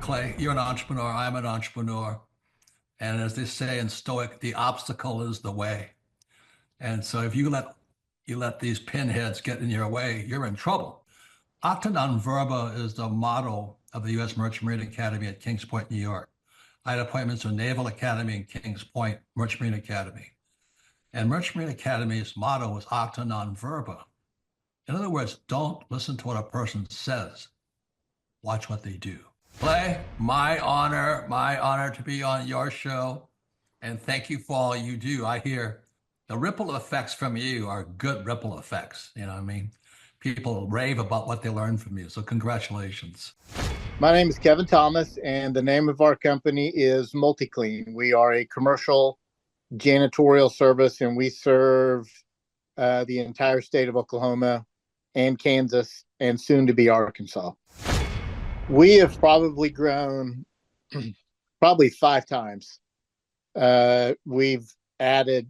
Clay, you're an entrepreneur. I'm an entrepreneur. And as they say in Stoic, the obstacle is the way. And so if you let these pinheads get in your way, you're in trouble. Acta non verba is the motto of the U.S. Merchant Marine Academy at Kings Point, New York. I had appointments to Naval Academy and Kings Point Merchant Marine Academy. And Merchant Marine Academy's motto was acta non verba. In other words, don't listen to what a person says. Watch what they do. Clay, my honor to be on your show. And thank you for all you do. I hear the ripple effects from you are good ripple effects. You know what I mean? People rave about what they learn from you. So congratulations. My name is Kevin Thomas, and the name of our company is MultiClean. We are a commercial janitorial service, and we serve the entire state of Oklahoma and Kansas and soon to be Arkansas. We have probably grown probably 5 times. We've added,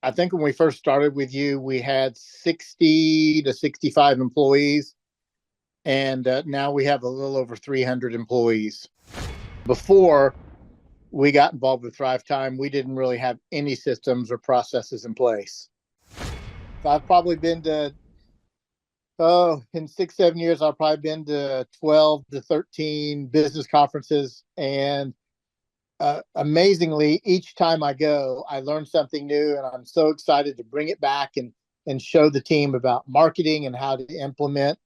I think when we first started with you, we had 60 to 65 employees. And now we have a little over 300 employees. Before we got involved with Thrive Time, we didn't really have any systems or processes in place. I've probably been to, in 6-7 years, I've probably been to 12 to 13 business conferences. And amazingly, each time I go, I learn something new, and I'm so excited to bring it back and show the team about marketing and how to implement,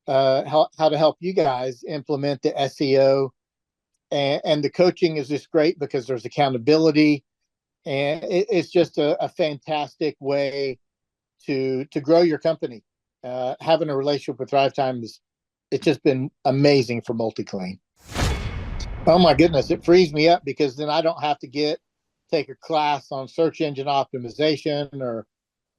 how to help you guys implement the SEO. And the coaching is just great because there's accountability, and it's just a fantastic way to grow your company. Having a relationship with Thrive Time it's just been amazing for MultiClean. Oh my goodness, it frees me up because then I don't have to take a class on search engine optimization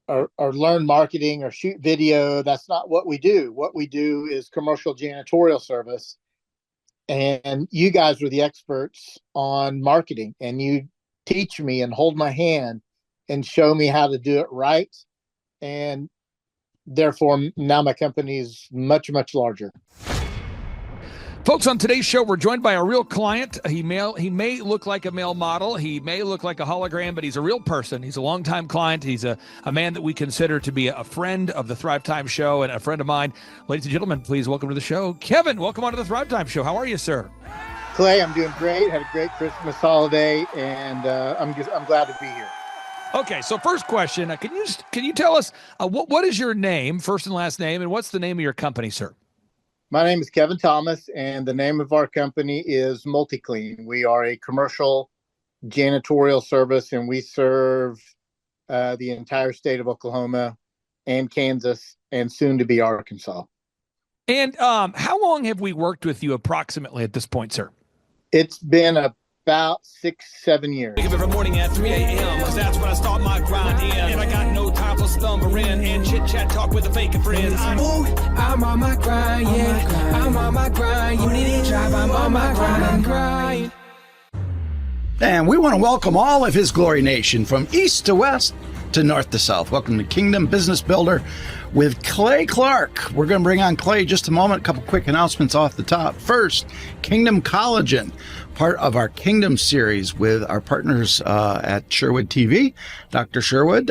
or learn marketing or shoot video. That's not what we do. What we do is commercial janitorial service. And you guys are the experts on marketing, and you teach me and hold my hand and show me how to do it right. And therefore, now my company is much, much larger. Folks, on today's show, we're joined by a real client. He may look like a male model. He may look like a hologram, but he's a real person. He's a longtime client. He's a man that we consider to be a friend of the Thrive Time Show and a friend of mine. Ladies and gentlemen, please welcome to the show, Kevin. Welcome onto the Thrive Time Show. How are you, sir? Clay, I'm doing great. Had a great Christmas holiday, and I'm glad to be here. Okay, so first question, can you tell us what is your name, first and last name, and what's the name of your company, sir? My name is Kevin Thomas, and the name of our company is MultiClean. We are a commercial janitorial service, and we serve the entire state of Oklahoma and Kansas and soon to be Arkansas. And how long have we worked with you approximately at this point, sir? It's been about 6-7 years. Wake up every morning at 3 a.m. because that's when I start my grind in. And I got no time for slumbering and chit chat talk with the fake friends. Ooh, I'm on my grind, yeah. I'm on my grind. You need a job, I'm on my grind. And we want to welcome all of His Glory Nation from east to west to north to south. Welcome to Kingdom Business Builder with Clay Clark. We're going to bring on Clay in just a moment. A couple quick announcements off the top. First, Kingdom Collagen, part of our Kingdom series with our partners at Sherwood TV, Dr. Sherwood.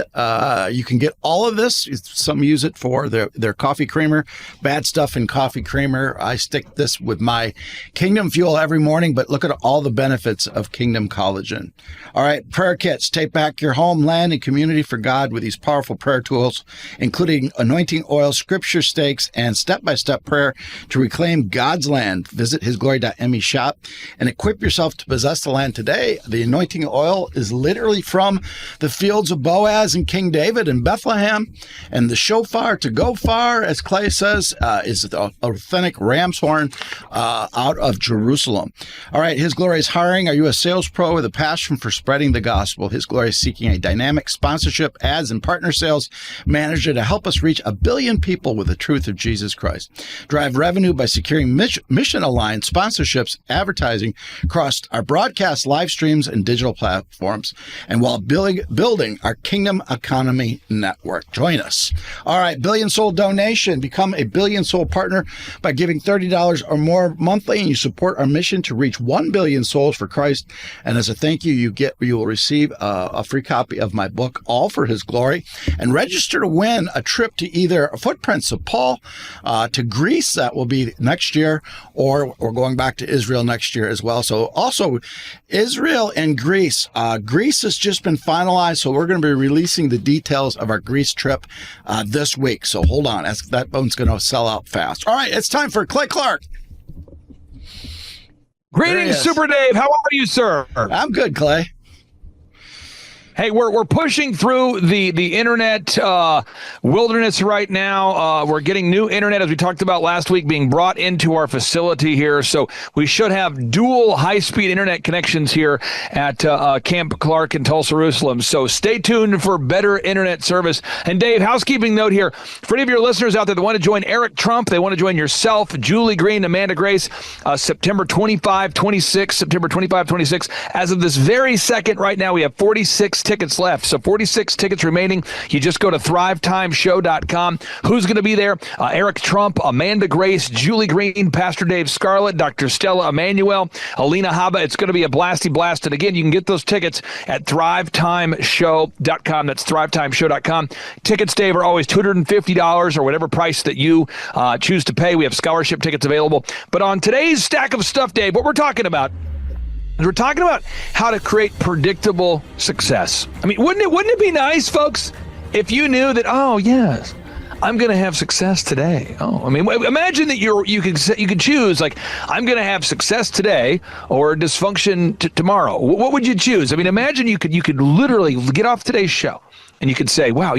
You can get all of this. Some use it for their coffee creamer, bad stuff in coffee creamer. I stick this with my Kingdom Fuel every morning, but look at all the benefits of Kingdom Collagen. All right, prayer kits. Take back your home, land, and community for God with these powerful prayer tools, including anointing oil, scripture stakes, and step-by-step prayer to reclaim God's land. Visit hisglory.me shop and equip yourself to possess the land today. The anointing oil is literally from the fields of Boaz and King David in Bethlehem. And the shofar, to go far, as Clay says, is the authentic ram's horn out of Jerusalem. All right, His Glory is hiring. Are you a sales pro with a passion for spreading the gospel? His Glory is seeking a dynamic sponsorship sponsorship, ads, and partner sales manager to help us reach 1 billion people with the truth of Jesus Christ. Drive revenue by securing mission-aligned sponsorships, advertising across our broadcast, live streams, and digital platforms, and while building our Kingdom Economy Network. Join us. All right, Billion Soul donation. Become a Billion Soul partner by giving $30 or more monthly, and you support our mission to reach 1 billion souls for Christ. And as a thank you, you will receive a free copy of my book, All for His Glory, and register to win a trip to either Footprints of Paul to Greece. That will be next year, or we're going back to Israel next year as well. So also Israel and Greece. Greece has just been finalized, so we're going to be releasing the details of our Greece trip this week. So hold on. That one's going to sell out fast. All right, it's time for Clay Clark. Greetings, Super Dave. How are you, sir? I'm good, Clay. Hey, we're pushing through the internet wilderness right now. We're getting new internet, as we talked about last week, being brought into our facility here. So we should have dual high-speed internet connections here at Camp Clark in Tulsa, Jerusalem. So stay tuned for better internet service. And Dave, housekeeping note here. For any of your listeners out there that want to join Eric Trump, they want to join yourself, Julie Green, Amanda Grace, September 25, 26. As of this very second right now, we have 46 tickets left. So 46 tickets remaining. You just go to thrivetimeshow.com. Who's going to be there? Eric Trump, Amanda Grace, Julie Green, Pastor Dave Scarlett, Dr. Stella Emanuel, Alina Haba. It's going to be a blasty blast. And again, you can get those tickets at thrivetimeshow.com. That's thrivetimeshow.com. Tickets, Dave, are always $250 or whatever price that you choose to pay. We have scholarship tickets available. But on today's stack of stuff, Dave, what we're talking about, we're talking about how to create predictable success. I mean, wouldn't it be nice, folks, if you knew that, oh, yes, I'm going to have success today. Oh, I mean, imagine that you could choose, like, I'm going to have success today or dysfunction tomorrow. What would you choose? I mean, imagine you could literally get off today's show and you could say, wow,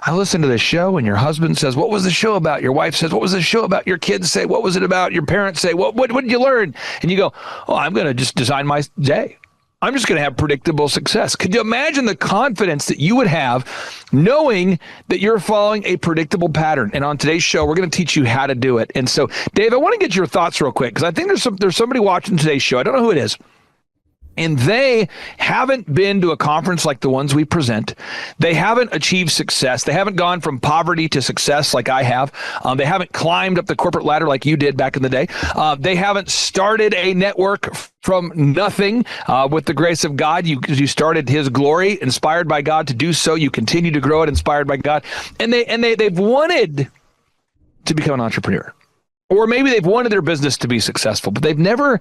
I listened to this show, and your husband says, what was the show about? Your wife says, what was the show about? Your kids say, what was it about? Your parents say, what did you learn? And you go, oh, I'm going to just design my day. I'm just going to have predictable success. Could you imagine the confidence that you would have knowing that you're following a predictable pattern? And on today's show, we're going to teach you how to do it. And so, Dave, I want to get your thoughts real quick, because I think there's somebody watching today's show. I don't know who it is. And they haven't been to a conference like the ones we present. They haven't achieved success. They haven't gone from poverty to success like I have. They haven't climbed up the corporate ladder like you did back in the day. They haven't started a network from nothing with the grace of God. You started His glory, inspired by God to do so. You continue to grow it, inspired by God. And they've wanted to become an entrepreneur. Or maybe they've wanted their business to be successful, but they've never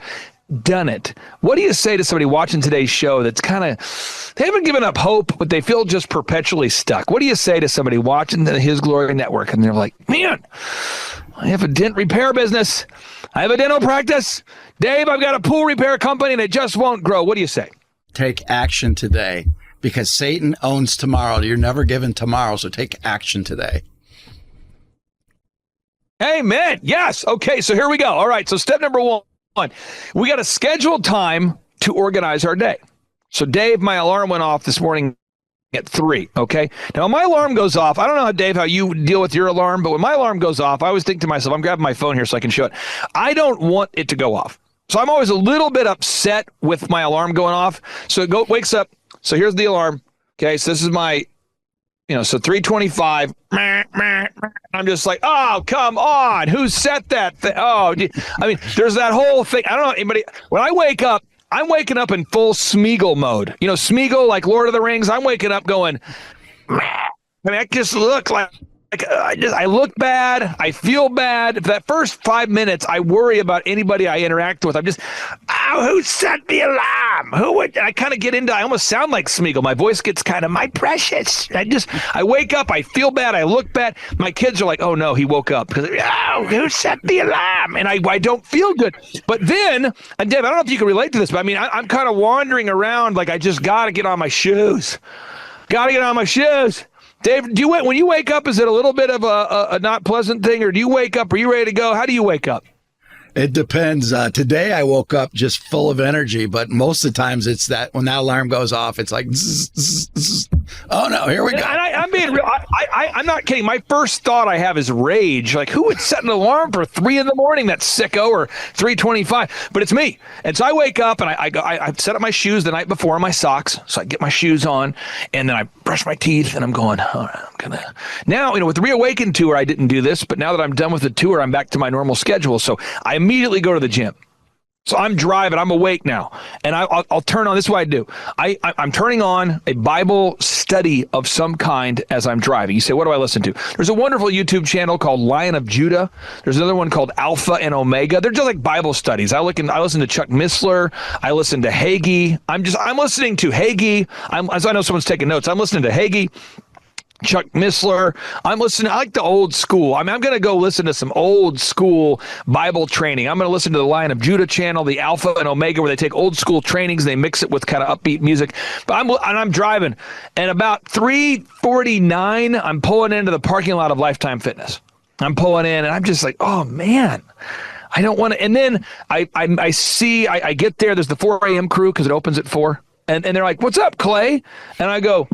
done it. What do you say to somebody watching today's show that's they haven't given up hope, but they feel just perpetually stuck? What do you say to somebody watching the His Glory Network and they're like, man, I have a dent repair business. I have a dental practice. Dave, I've got a pool repair company and it just won't grow. What do you say? Take action today, because Satan owns tomorrow. You're never given tomorrow, so take action today. Amen. Yes. Okay, so here we go. All right, so step number one. We got a scheduled time to organize our day. So, Dave, my alarm went off this morning at 3, okay? Now, when my alarm goes off, I don't know, Dave, how you deal with your alarm, but when my alarm goes off, I always think to myself, I'm grabbing my phone here so I can show it. I don't want it to go off. So I'm always a little bit upset with my alarm going off. So it wakes up. So here's the alarm. Okay, so this is my, so 3:25. I'm just like, oh, come on. Who set that thing? Oh, I mean, there's that whole thing. I don't know anybody. When I wake up, I'm waking up in full Smeagol mode. Smeagol, like Lord of the Rings. I'm waking up going, I mean, I just look like I look bad. I feel bad. For that first 5 minutes, I worry about anybody I interact with. I'm just, who set the alarm? Who would? I kind of get into, I almost sound like Smeagol. My voice gets kind of, my precious. I wake up. I feel bad. I look bad. My kids are like, oh no, he woke up. Because, who set the alarm? And I don't feel good. But then, and Dave, I don't know if you can relate to this, but I mean, I'm kind of wandering around like I just got to get on my shoes. Got to get on my shoes. Dave, when you wake up, is it a little bit of a not pleasant thing, or do you wake up? Are you ready to go? How do you wake up? It depends. Today I woke up just full of energy, but most of the times it's that when that alarm goes off, it's like, zzz, zzz, zzz. Oh no, here we go. And I'm being real. I'm not kidding. My first thought I have is rage. Like, who would set an alarm for 3 a.m, that sicko, or 3:25? But it's me. And so I wake up and I set up my shoes the night before, my socks. So I get my shoes on, and then I brush my teeth, and I'm going, all right, I'm gonna. Now, with the Reawaken tour, I didn't do this, but now that I'm done with the tour, I'm back to my normal schedule. So I immediately go to the gym. So I'm driving, I'm awake now, and I'll turn on, this is what I do. I'm turning on a Bible study of some kind as I'm driving. You say, what do I listen to? There's a wonderful YouTube channel called Lion of Judah. There's another one called Alpha and Omega. They're just like Bible studies. I listen to Chuck Missler. I listen to Hagee. I'm listening to Hagee. As I know someone's taking notes, I'm listening to Hagee, Chuck Missler. I like the old school. I'm going to go listen to some old school Bible training. I'm going to listen to the Lion of Judah channel, the Alpha and Omega, where they take old school trainings and they mix it with kind of upbeat music. But I'm driving, and about 3:49, I'm pulling into the parking lot of Lifetime Fitness. I'm pulling in, and I'm just like, oh man, I don't want to. And then I get there. There's the 4 a.m. crew because it opens at 4, and they're like, "What's up, Clay?" And I go,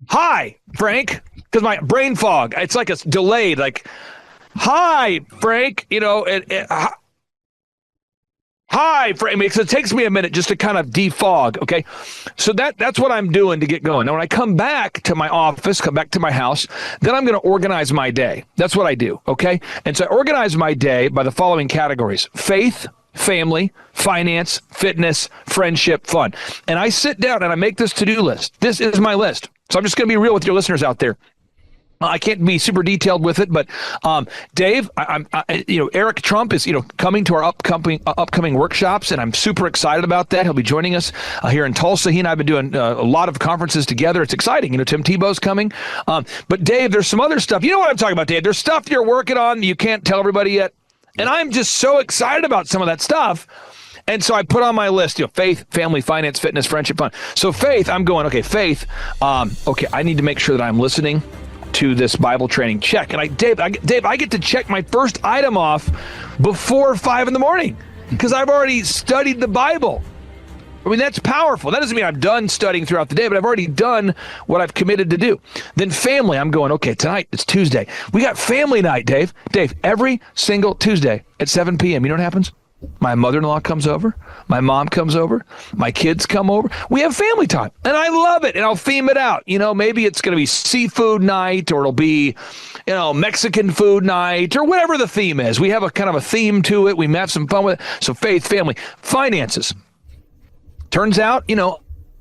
"Hi, Frank," because my brain fog, it's like it's delayed, like, "Hi, Frank," hi, Frank, because it takes me a minute just to kind of defog, okay? So that's what I'm doing to get going. Now, when I come back to my office, come back to my house, then I'm going to organize my day. That's what I do, okay? And so I organize my day by the following categories: faith, family, finance, fitness, friendship, fun. And I sit down and I make this to-do list. This is my list. So I'm just going to be real with your listeners out there. I can't be super detailed with it, but Dave, Eric Trump is coming to our upcoming workshops, and I'm super excited about that. He'll be joining us here in Tulsa. He and I have been doing a lot of conferences together. It's exciting. Tim Tebow's coming. But Dave, there's some other stuff. You know what I'm talking about, Dave? There's stuff you're working on you can't tell everybody yet, and I'm just so excited about some of that stuff. And so I put on my list, faith, family, finance, fitness, friendship, fun. So faith, I'm going, okay, faith. I need to make sure that I'm listening to this Bible training. Check. And Dave, I get to check my first item off before 5 a.m. because I've already studied the Bible. I mean, that's powerful. That doesn't mean I'm done studying throughout the day, but I've already done what I've committed to do. Then family, I'm going, okay, tonight, it's Tuesday. We got family night, Dave. Dave, every single Tuesday at 7 p.m., you know what happens? My mother-in-law comes over. My mom comes over. My kids come over. We have family time, and I love it, and I'll theme it out. Maybe it's going to be seafood night, or it'll be, Mexican food night, or whatever the theme is. We have a kind of a theme to it. We have some fun with it. So faith, family, finances. Turns out,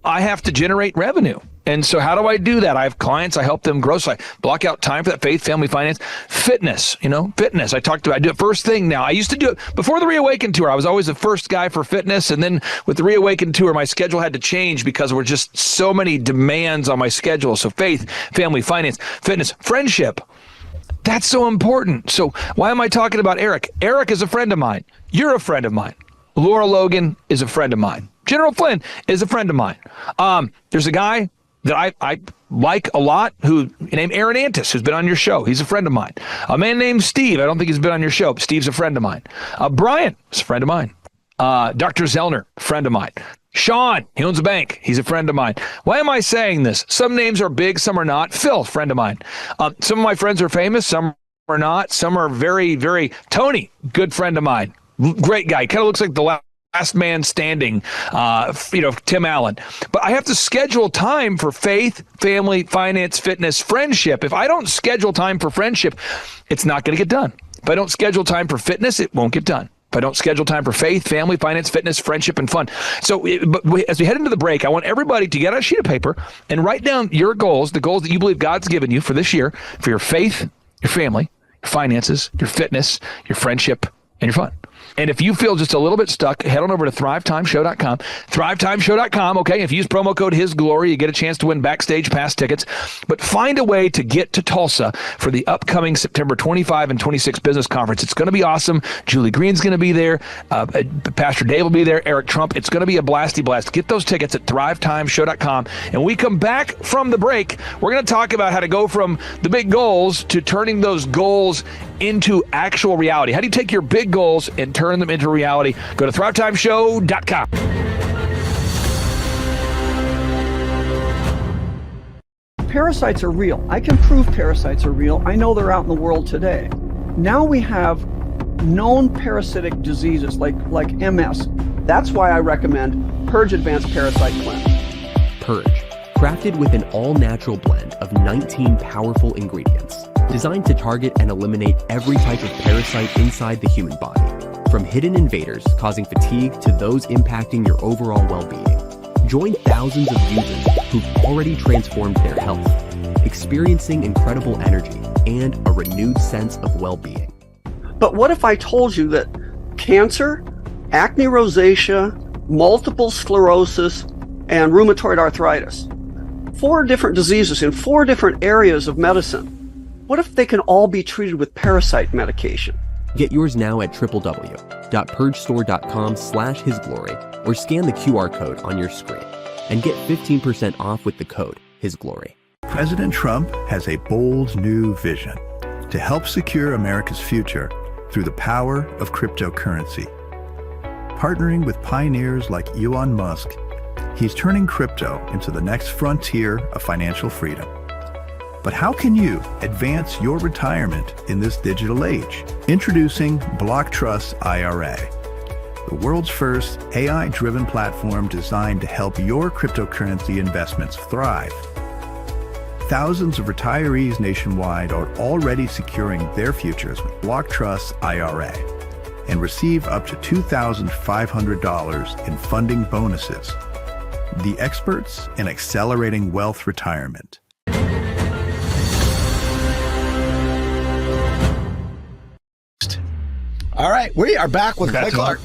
I have to generate revenue. And so how do I do that? I have clients, I help them grow. So I block out time for that: faith, family, finance, fitness, fitness. I do it first thing now. I used to do it before the Reawaken tour. I was always the first guy for fitness. And then with the Reawaken tour, my schedule had to change because there were just so many demands on my schedule. So faith, family, finance, fitness, friendship. That's so important. So why am I talking about Eric? Eric is a friend of mine. You're a friend of mine. Laura Logan is a friend of mine. General Flynn is a friend of mine. There's a guy that I like a lot named Aaron Antis, who's been on your show. He's a friend of mine. A man named Steve. I don't think he's been on your show, but Steve's a friend of mine. Brian is a friend of mine. Dr. Zellner, friend of mine. Sean, he owns a bank. He's a friend of mine. Why am I saying this? Some names are big, some are not. Phil, friend of mine. Some of my friends are famous, some are not. Some are very, very. Tony, good friend of mine. Great guy. Kind of looks like the last man standing, Tim Allen. But I have to schedule time for faith, family, finance, fitness, friendship. If I don't schedule time for friendship, it's not going to get done. If I don't schedule time for fitness, it won't get done. If I don't schedule time for faith, family, finance, fitness, friendship, and fun. So as we head into the break, I want everybody to get out a sheet of paper and write down your goals, the goals that you believe God's given you for this year, for your faith, your family, your finances, your fitness, your friendship, and your fun. And if you feel just a little bit stuck, head on over to thrivetimeshow.com. Thrivetimeshow.com, okay? If you use promo code HisGlory, you get a chance to win backstage pass tickets. But find a way to get to Tulsa for the upcoming September 25 and 26 business conference. It's going to be awesome. Julie Green's going to be there. Pastor Dave will be there. Eric Trump. It's going to be a blasty blast. Get those tickets at thrivetimeshow.com. And when we come back from the break, we're going to talk about how to go from the big goals to turning those goals into actual reality. How do you take your big goals and turn them into reality? Go to thrivetimeshow.com. parasites are real. I can prove parasites are real. I know they're out in the world today. Now we have known parasitic diseases like MS. That's why I recommend Purge Advanced Parasite Cleanse. Purge, crafted with an all-natural blend of 19 powerful ingredients, designed to target and eliminate every type of parasite inside the human body, from hidden invaders causing fatigue to those impacting your overall well-being. Join thousands of users who've already transformed their health, experiencing incredible energy and a renewed sense of well-being. But what if I told you that cancer, acne rosacea, multiple sclerosis, and rheumatoid arthritis, 4 different diseases in 4 different areas of medicine, what if they can all be treated with parasite medication? Get yours now at www.purgestore.com/hisglory or scan the QR code on your screen and get 15% off with the code HISGLORY. President Trump has a bold new vision to help secure America's future through the power of cryptocurrency. Partnering with pioneers like Elon Musk, he's turning crypto into the next frontier of financial freedom. But how can you advance your retirement in this digital age? Introducing Block Trust IRA, the world's first AI-driven platform designed to help your cryptocurrency investments thrive. Thousands of retirees nationwide are already securing their futures with Block Trust IRA and receive up to $2,500 in funding bonuses. The experts in accelerating wealth retirement. All right, we are back with Clay Clark.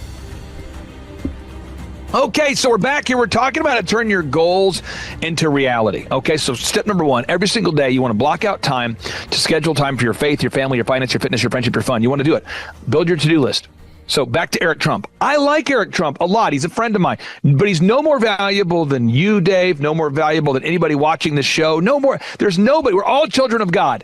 Okay, so we're back here. We're talking about how to turn your goals into reality. Okay, so step number 1, every single day you want to block out time to schedule time for your faith, your family, your finance, your fitness, your friendship, your fun. You want to do it. Build your to-do list. So back to Eric Trump. I like Eric Trump a lot. He's a friend of mine, but he's no more valuable than you, Dave, no more valuable than anybody watching this show. No more. There's nobody. We're all children of God.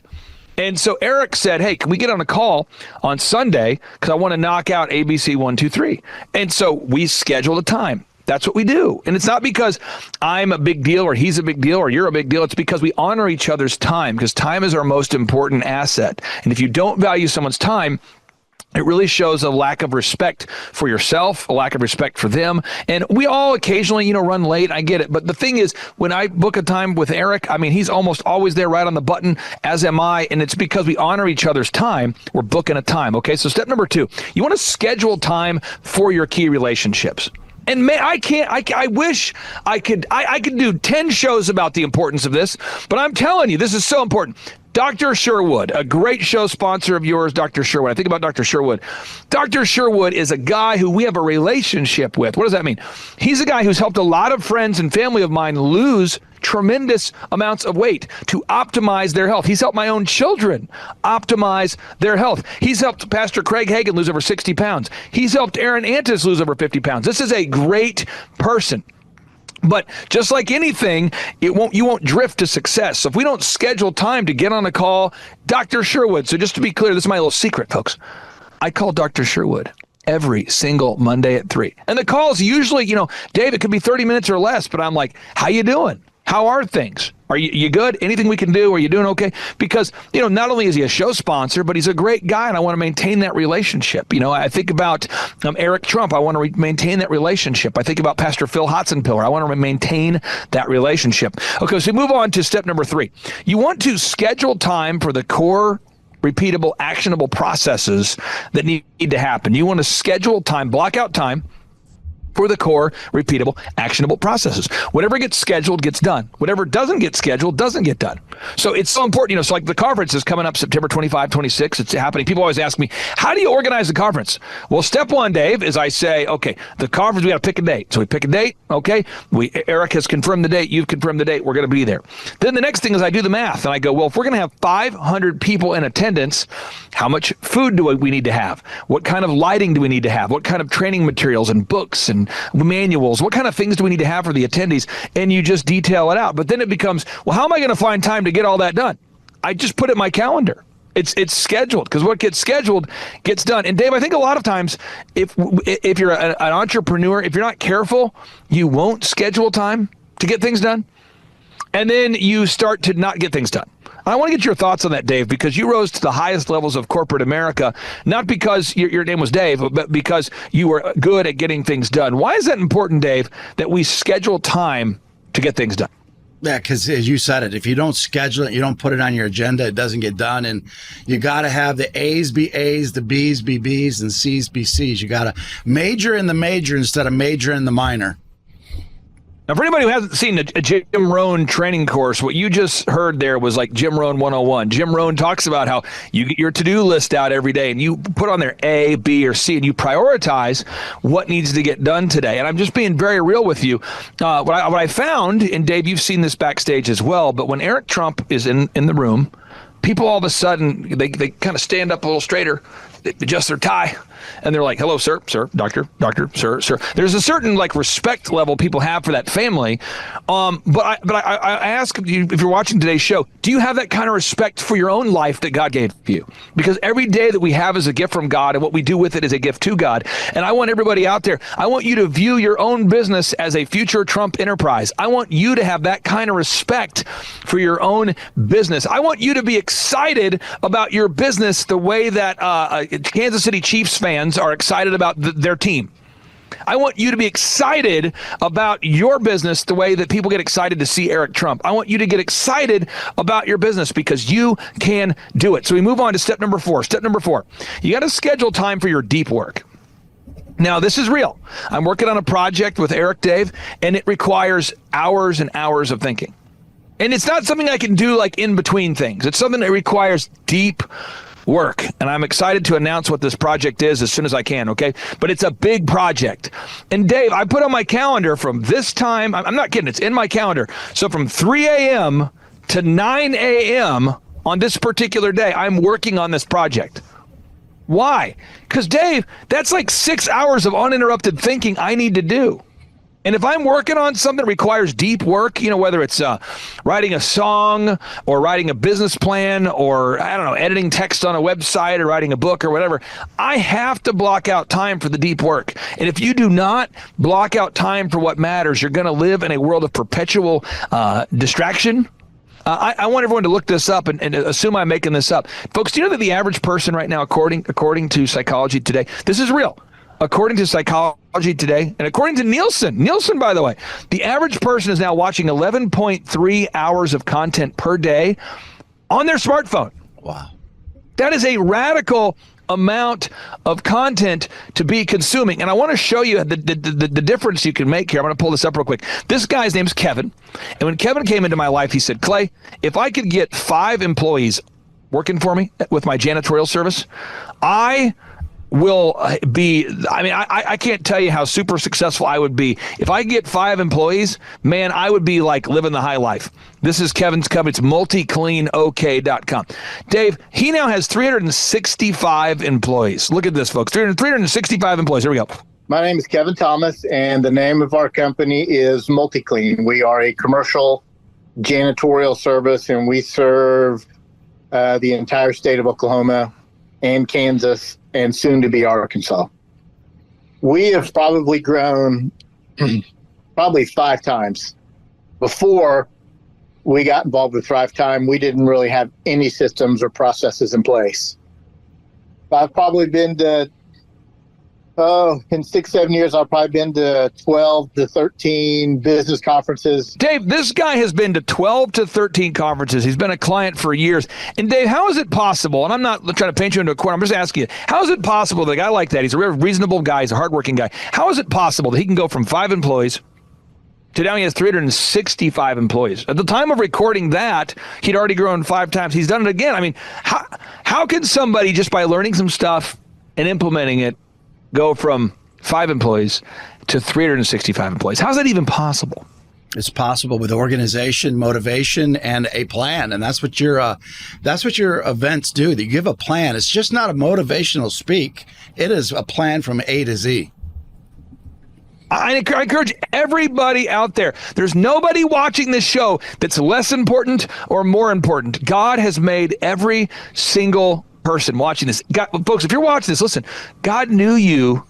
And so Eric said, hey, can we get on a call on Sunday? Because I want to knock out ABC 1, 2, 3. And so we scheduled a time. That's what we do. And it's not because I'm a big deal or he's a big deal or you're a big deal. It's because we honor each other's time, because time is our most important asset. And if you don't value someone's time, it really shows a lack of respect for yourself, a lack of respect for them. And we all occasionally, run late. I get it. But the thing is, when I book a time with Eric, he's almost always there right on the button, as am I. And it's because we honor each other's time. We're booking a time. Okay. So step number 2, you want to schedule time for your key relationships. And I wish I could do 10 shows about the importance of this, but I'm telling you, this is so important. Dr. Sherwood, a great show sponsor of yours, Dr. Sherwood. I think about Dr. Sherwood. Dr. Sherwood is a guy who we have a relationship with. What does that mean? He's a guy who's helped a lot of friends and family of mine lose tremendous amounts of weight to optimize their health. He's helped my own children optimize their health. He's helped Pastor Craig Hagan lose over 60 pounds. He's helped Aaron Antis lose over 50 pounds. This is a great person. But just like anything, you won't drift to success. So if we don't schedule time to get on a call, Dr. Sherwood, so just to be clear, this is my little secret, folks. I call Dr. Sherwood every single Monday at 3. And the calls usually, Dave, it could be 30 minutes or less, but I'm like, how you doing? How are things? Are you good? Anything we can do? Are you doing okay? Because, not only is he a show sponsor, but he's a great guy, and I want to maintain that relationship. I think about Eric Trump. I want to maintain that relationship. I think about Pastor Phil Hotzenpiller. I want to maintain that relationship. Okay, so move on to step number 3. You want to schedule time for the core, repeatable, actionable processes that need to happen. You want to schedule time, block out time for the core, repeatable, actionable processes. Whatever gets scheduled gets done. Whatever doesn't get scheduled doesn't get done. So it's so important. So like the conference is coming up September 25, 26. It's happening. People always ask me, how do you organize the conference? Well, step 1, Dave, is I say, okay, the conference, we got to pick a date. So we pick a date. Okay. Eric has confirmed the date. You've confirmed the date. We're going to be there. Then the next thing is I do the math and I go, well, if we're going to have 500 people in attendance, how much food do we need to have? What kind of lighting do we need to have? What kind of training materials and books and manuals? What kind of things do we need to have for the attendees? And you just detail it out. But then it becomes, well, how am I going to find time to get all that done? I just put it in my calendar. It's scheduled, because what gets scheduled gets done. And Dave, I think a lot of times if you're an entrepreneur, if you're not careful, you won't schedule time to get things done. and then you start to not get things done. I want to get your thoughts on that, Dave, because you rose to the highest levels of corporate America, not because your name was Dave, but because you were good at getting things done. Why is that important, Dave, that we schedule time to get things done? Yeah, because as you said it, if you don't schedule it, you don't put it on your agenda, it doesn't get done. And you got to have the A's be A's, the B's be B's, and C's be C's. You got to major in the major instead of major in the minor. Now, for anybody who hasn't seen a Jim Rohn training course, what you just heard there was like Jim Rohn 101. Jim Rohn talks about how you get your to-do list out every day and you put on there A, B, or C, and you prioritize what needs to get done today. And I'm just being very real with you. What I found, and Dave, you've seen this backstage as well, but when Eric Trump is in the room, people all of a sudden, they kind of stand up a little straighter, they adjust their tie, and they're like, hello, sir, doctor, sir. There's a certain like respect level people have for that family. But I ask you, if you're watching today's show, do you have that kind of respect for your own life that God gave you? Because every day that we have is a gift from God, and what we do with it is a gift to God. And I want everybody out there, I want you to view your own business as a future Trump enterprise. I want you to have that kind of respect for your own business. I want you to be excited about your business the way that Kansas City Chiefs fans are excited about their team. I want you to be excited about your business the way that people get excited to see Eric Trump. I want you to get excited about your business because you can do it. So we move on to step number 4. Step number 4, you got to schedule time for your deep work. Now, this is real. I'm working on a project with Eric, Dave, and it requires hours and hours of thinking. And it's not something I can do like in between things. It's something that requires deep work. And I'm excited to announce what this project is as soon as I can, okay? But it's a big project. And Dave, I put on my calendar from this time, I'm not kidding, it's in my calendar. So from 3 a.m. to 9 a.m. on this particular day, I'm working on this project. Why? Because Dave, that's like 6 hours of uninterrupted thinking I need to do. And if I'm working on something that requires deep work, whether it's writing a song or writing a business plan or, editing text on a website or writing a book or whatever, I have to block out time for the deep work. And if you do not block out time for what matters, you're going to live in a world of perpetual distraction. I want everyone to look this up and assume I'm making this up. Folks, do you know that the average person right now, according to Psychology Today, this is real. According to Psychology Today, and according to Nielsen, by the way, the average person is now watching 11.3 hours of content per day on their smartphone. Wow. That is a radical amount of content to be consuming. And I want to show you the difference you can make here. I'm going to pull this up real quick. This guy's name's Kevin. And when Kevin came into my life, he said, Clay, if I could get 5 employees working for me with my janitorial service, I can't tell you how super successful I would be. If I get 5 employees, man, I would be like living the high life. This is Kevin's company. It's multicleanok.com. Dave, he now has 365 employees. Look at this, folks. 365 employees. Here we go. My name is Kevin Thomas, and the name of our company is MultiClean. We are a commercial janitorial service, and we serve the entire state of Oklahoma and Kansas and soon to be Arkansas. We have probably grown 5 times. Before we got involved with Thrive Time, we didn't really have any systems or processes in place. I've probably been to, in 6-7 years, I've probably been to 12 to 13 business conferences. Dave, this guy has been to 12 to 13 conferences. He's been a client for years. And Dave, how is it possible, and I'm not trying to paint you into a corner, I'm just asking you, how is it possible that a guy like that, he's a reasonable guy, he's a hardworking guy, how is it possible that he can go from 5 employees to now he has 365 employees? At the time of recording that, he'd already grown 5 times. He's done it again. I mean, how can somebody, just by learning some stuff and implementing it, go from 5 employees to 365 employees? How's that even possible? It's possible with organization, motivation, and a plan. And that's what your events do. They give a plan. It's just not a motivational speak. It is a plan from A to Z. I encourage everybody out there. There's nobody watching this show that's less important or more important. God has made every single person watching this. God, folks, if you're watching this, listen, God knew you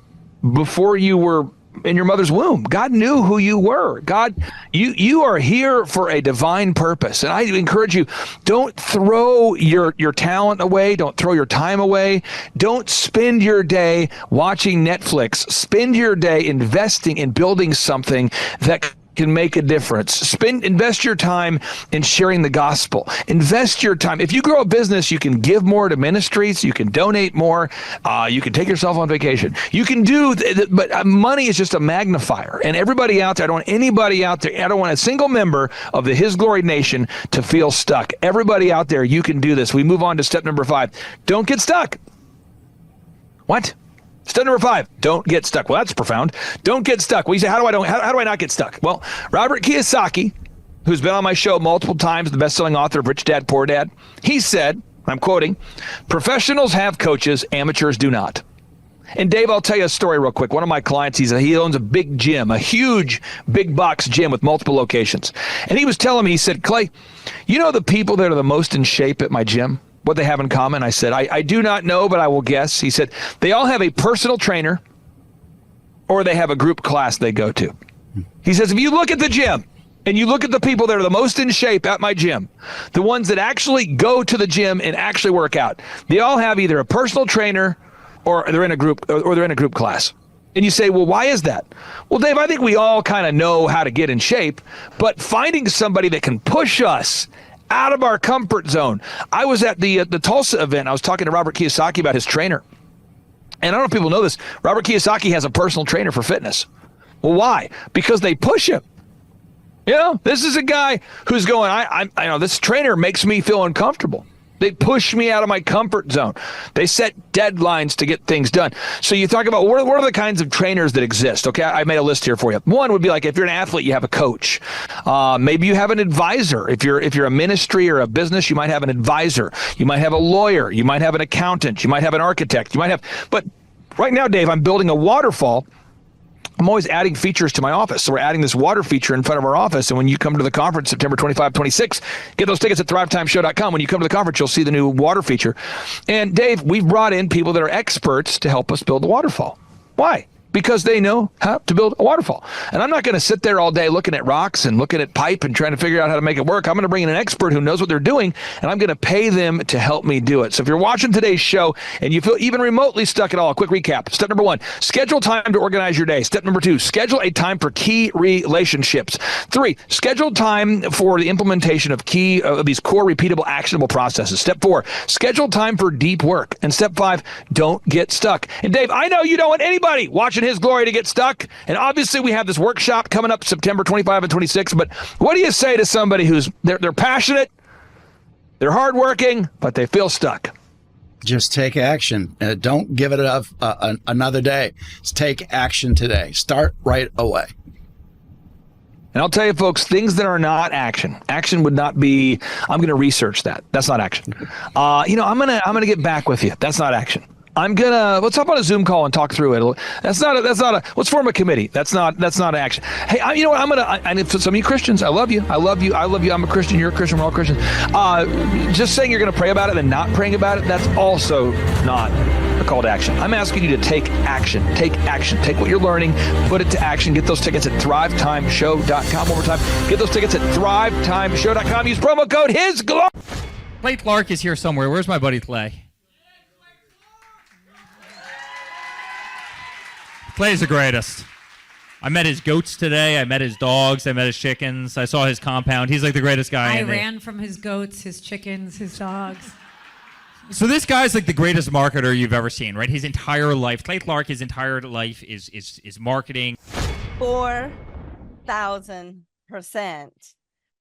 before you were in your mother's womb. God knew who you were. God, you are here for a divine purpose. And I encourage you, don't throw your talent away. Don't throw your time away. Don't spend your day watching Netflix. Spend your day investing in building something that can make a difference. Invest your time in sharing the gospel. Invest your time. If you grow a business, you can give more to ministries. You can donate more. You can take yourself on vacation. You can do, but money is just a magnifier. And everybody out there, I don't want anybody out there, I don't want a single member of the His Glory Nation to feel stuck. Everybody out there, you can do this. We move on to step number 5. Don't get stuck. What? Step number 5, don't get stuck. Well, that's profound. Don't get stuck. Well, you say, how do I not get stuck? Well, Robert Kiyosaki, who's been on my show multiple times, the best-selling author of Rich Dad, Poor Dad, he said, I'm quoting, professionals have coaches, amateurs do not. And Dave, I'll tell you a story real quick. One of my clients, he owns a big gym, a huge big box gym with multiple locations. And he was telling me, he said, Clay, you know the people that are the most in shape at my gym? What they have in common? I said, I do not know, but I will guess. He said, they all have a personal trainer or they have a group class they go to. He says, if you look at the gym and you look at the people that are the most in shape at my gym, the ones that actually go to the gym and actually work out, they all have either a personal trainer or they're in a group class. And you say, well, why is that? Well, Dave, I think we all kind of know how to get in shape, but finding somebody that can push us out of our comfort zone. I was at the Tulsa event. I was talking to Robert Kiyosaki about his trainer. And I don't know if people know this. Robert Kiyosaki has a personal trainer for fitness. Well, why? Because they push him. You know, this is a guy who's going, I know this trainer makes me feel uncomfortable. They push me out of my comfort zone. They set deadlines to get things done. So you talk about what are the kinds of trainers that exist? Okay, I made a list here for you. One would be like if you're an athlete, you have a coach. Maybe you have an advisor. If you're a ministry or a business, you might have an advisor. You might have a lawyer. You might have an accountant. You might have an architect. But right now, Dave, I'm building a waterfall. I'm always adding features to my office. So we're adding this water feature in front of our office. And when you come to the conference, September 25, 26, get those tickets at thrivetimeshow.com. When you come to the conference, you'll see the new water feature. And Dave, we've brought in people that are experts to help us build the waterfall. Why? Because they know how to build a waterfall. And I'm not going to sit there all day looking at rocks and looking at pipe and trying to figure out how to make it work. I'm going to bring in an expert who knows what they're doing, and I'm going to pay them to help me do it. So if you're watching today's show and you feel even remotely stuck at all, a quick recap. Step number 1, schedule time to organize your day. Step number 2, schedule a time for key relationships. 3, schedule time for the implementation of these core repeatable actionable processes. Step 4, schedule time for deep work. And step 5, don't get stuck. And Dave, I know you don't want anybody watching His Glory to get stuck. And obviously we have this workshop coming up September 25 and 26. But what do you say to somebody who's they're passionate, they're hardworking, but they feel stuck? Just take action. Don't give it another day. Just take action today. Start right away. And I'll tell you, folks, things that are not action. Action would not be, I'm going to research that. That's not action. I'm going to get back with you. That's not action. Let's hop on a Zoom call and talk through it. Let's form a committee. That's not action. Hey, you know what? and for some of you Christians, I love you. I'm a Christian. You're a Christian. We're all Christians. Just saying you're going to pray about it and not praying about it, that's also not a call to action. I'm asking you to take action. Take action. Take what you're learning, put it to action. Get those tickets at thrivetimeshow.com. One more time. Get those tickets at thrivetimeshow.com. Use promo code His Glory. Clay Clark is here somewhere. Where's my buddy Clay? Clay's the greatest. I met his goats today. I met his dogs. I met his chickens. I saw his compound. He's like the greatest guy. I ran from his goats, his chickens, his dogs. So this guy's like the greatest marketer you've ever seen, right? His entire life, Clay Clark, his entire life is marketing. 4,000%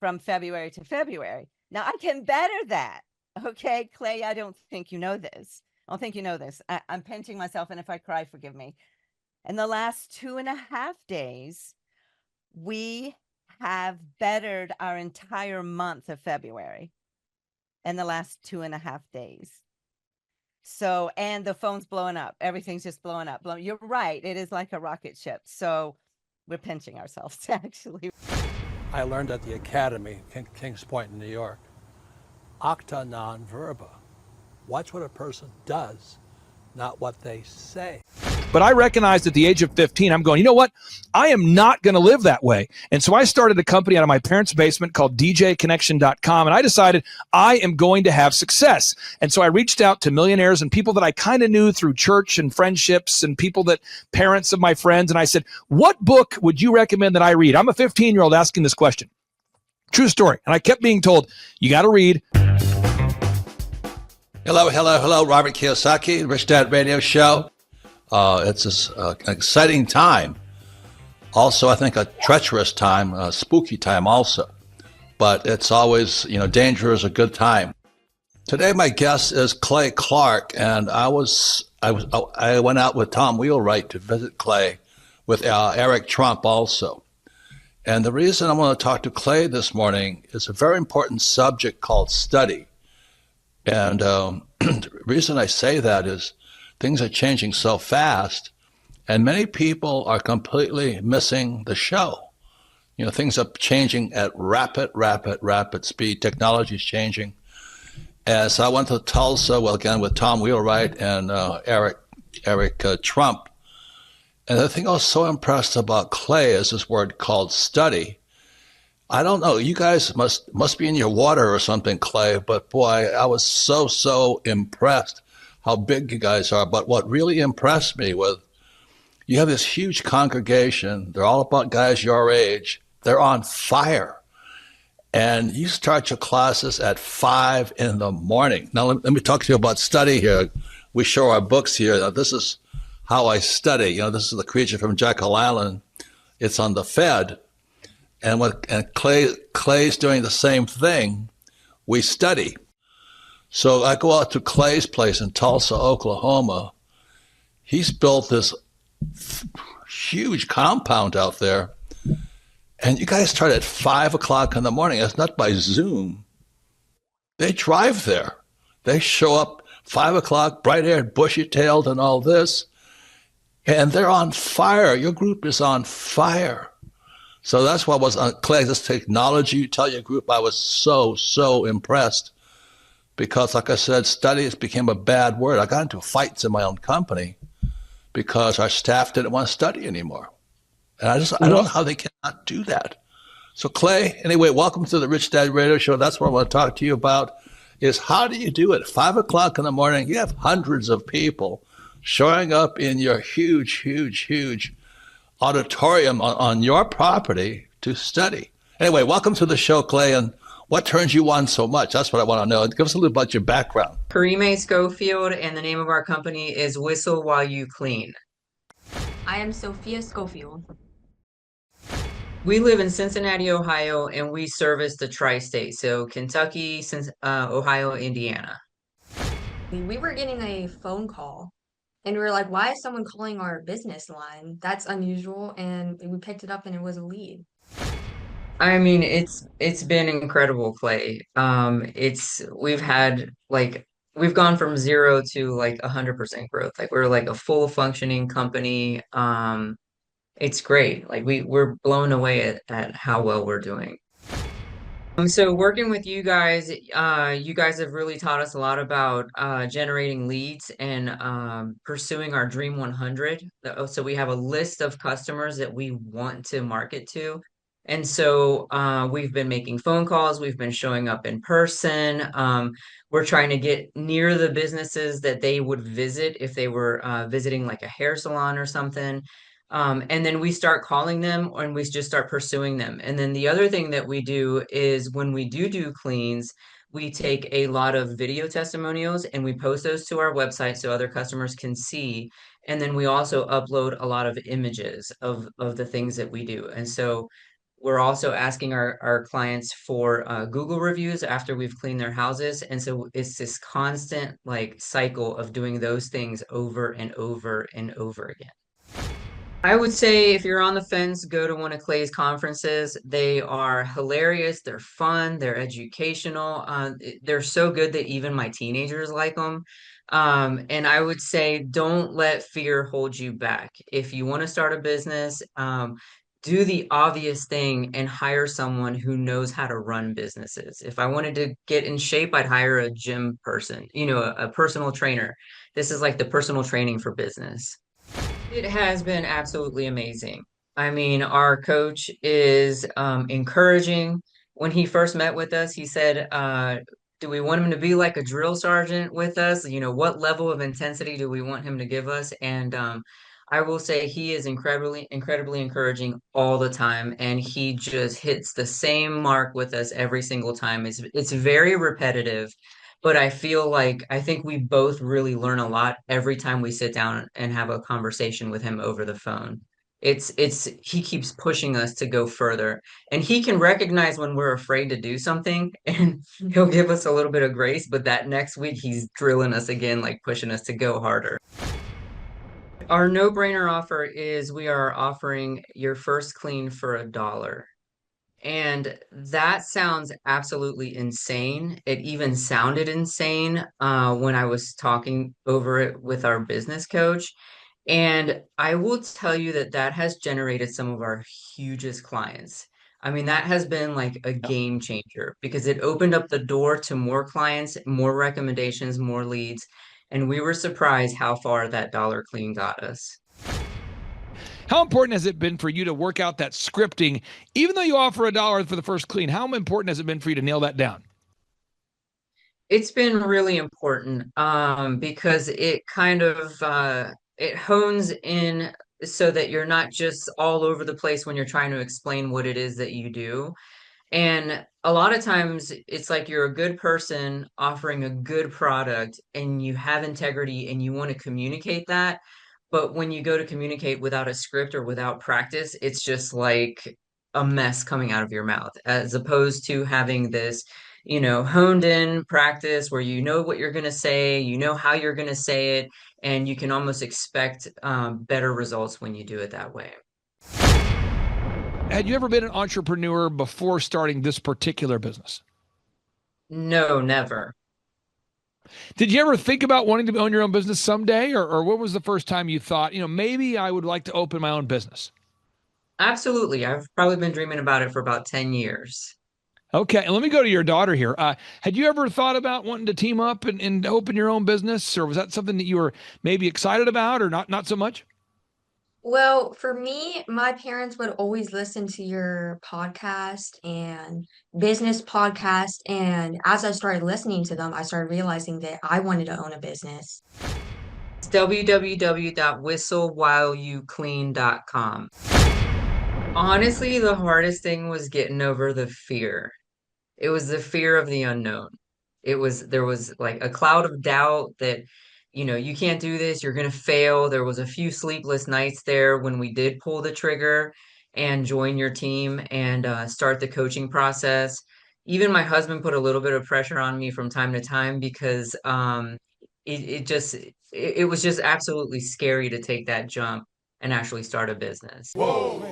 from February to February. Now I can better that. Okay, Clay, I don't think you know this. I don't think you know this. I'm pinching myself, and if I cry, forgive me. In the last 2.5 days, we have bettered our entire month of February in the last 2.5 days. So, and the phone's blowing up. Everything's just blowing up. You're right. It is like a rocket ship. So we're pinching ourselves, actually. I learned at the Academy, Kings Point in New York, acta non verba. Watch what a person does, not what they say. But I recognized at the age of 15, I'm going, you know what? I am not going to live that way. And so I started a company out of my parents' basement called DJconnection.com. And I decided I am going to have success. And so I reached out to millionaires and people that I kind of knew through church and friendships and people that parents of my friends. And I said, what book would you recommend that I read? I'm a 15-year-old asking this question. True story. And I kept being told, you got to read. Hello, Robert Kiyosaki, Rich Dad Radio Show. It's an exciting time. Also, I think a treacherous time, a spooky time also. But it's always, danger is a good time. Today, my guest is Clay Clark, and I went out with Tom Wheelwright to visit Clay with Eric Trump also. And the reason I want to talk to Clay this morning is a very important subject called study. And the reason I say that is things are changing so fast, and many people are completely missing the show. Things are changing at rapid speed. Technology is changing. And so I went to Tulsa, again, with Tom Wheelwright and Eric Trump. And the thing I was so impressed about Clay is this word called study. I don't know. You guys must be in your water or something, Clay. But boy, I was so impressed how big you guys are. But what really impressed me was you have this huge congregation. They're all about guys your age. They're on fire. And you start your classes at 5 in the morning. Now, let me talk to you about study here. We show our books here. Now, this is how I study. This is the creature from Jekyll Island. It's on the Fed. And Clay's doing the same thing. We study. So I go out to Clay's place in Tulsa, Oklahoma. He's built this huge compound out there. And you guys start at 5 o'clock in the morning. It's not by Zoom. They drive there. They show up 5 o'clock, bright-haired, bushy-tailed and all this. And they're on fire. Your group is on fire. So that's what was on Clay, this technology. You tell your group I was so impressed because, like I said, studies became a bad word. I got into fights in my own company because our staff didn't want to study anymore. And I don't know how they cannot do that. So Clay, anyway, welcome to the Rich Dad Radio Show. That's what I want to talk to you about is how do you do it? 5 o'clock in the morning, you have hundreds of people showing up in your huge auditorium on your property to study. Anyway, welcome to the show, Clay, and what turns you on so much? That's what I want to know. Give us a little about your background. Karime Schofield, and the name of our company is Whistle While You Clean. I am Sophia Schofield. We live in Cincinnati, Ohio, and we service the tri-state, so Kentucky, Ohio, Indiana. We were getting a phone call. And we were like, why is someone calling our business line? That's unusual. And we picked it up and it was a lead. I mean, it's been incredible, Clay. We've gone from 0 to 100% growth. We're a full functioning company. It's great. We're blown away at how well we're doing. So working with you guys have really taught us a lot about generating leads and pursuing our Dream 100. So we have a list of customers that we want to market to. And so we've been making phone calls. We've been showing up in person. We're trying to get near the businesses that they would visit if they were visiting a hair salon or something. And then we start calling them and we just start pursuing them. And then the other thing that we do is when we do cleans, we take a lot of video testimonials and we post those to our website so other customers can see. And then we also upload a lot of images of the things that we do. And so we're also asking our clients for Google reviews after we've cleaned their houses. And so it's this constant cycle of doing those things over and over and over again. I would say if you're on the fence, go to one of Clay's conferences. They are hilarious. They're fun. They're educational. They're so good that even my teenagers like them. And I would say don't let fear hold you back. If you want to start a business, do the obvious thing and hire someone who knows how to run businesses. If I wanted to get in shape, I'd hire a gym person, a personal trainer. This is like the personal training for business. It has been absolutely amazing. I mean, our coach is encouraging. When he first met with us, he said, do we want him to be like a drill sergeant with us? You know, what level of intensity do we want him to give us? And I will say he is incredibly encouraging all the time, and he just hits the same mark with us every single time. It's very repetitive, but I feel like I think we both really learn a lot every time we sit down and have a conversation with him over the phone. It's he keeps pushing us to go further, and he can recognize when we're afraid to do something, and he'll give us a little bit of grace, but that next week he's drilling us again, like pushing us to go harder. Our no-brainer offer is we are offering your first clean for $1. And that sounds absolutely insane. It even sounded insane when I was talking over it with our business coach. And I will tell you that that has generated some of our hugest clients. I mean, that has been like a game changer because it opened up the door to more clients, more recommendations, more leads. And we were surprised how far that dollar clean got us. How important has it been for you to work out that scripting, even though you offer $1 for the first clean? How important has it been for you to nail that down? It's been really important because it kind of it hones in so that you're not just all over the place when you're trying to explain what it is that you do. And a lot of times it's like you're a good person offering a good product and you have integrity and you want to communicate that. But when you go to communicate without a script or without practice, it's just like a mess coming out of your mouth, as opposed to having this, you know, honed in practice where you know what you're going to say, you know how you're going to say it, and you can almost expect better results when you do it that way. Had you ever been an entrepreneur before starting this particular business? No, never. Did you ever think about wanting to own your own business someday? Or what was the first time you thought, maybe I would like to open my own business? Absolutely. I've probably been dreaming about it for about 10 years. Okay, and let me go to your daughter here. Had you ever thought about wanting to team up and open your own business, or was that something that you were maybe excited about, or not so much? Well, for me, my parents would always listen to your podcast and business podcast. And as I started listening to them, I started realizing that I wanted to own a business. It's www.whistlewhileyouclean.com. Honestly, the hardest thing was getting over the fear. It was the fear of the unknown. There was like a cloud of doubt that, you know, you can't do this, you're gonna fail. There was a few sleepless nights there when we did pull the trigger and join your team and start the coaching process. Even my husband put a little bit of pressure on me from time to time because it was just absolutely scary to take that jump and actually start a business. Whoa.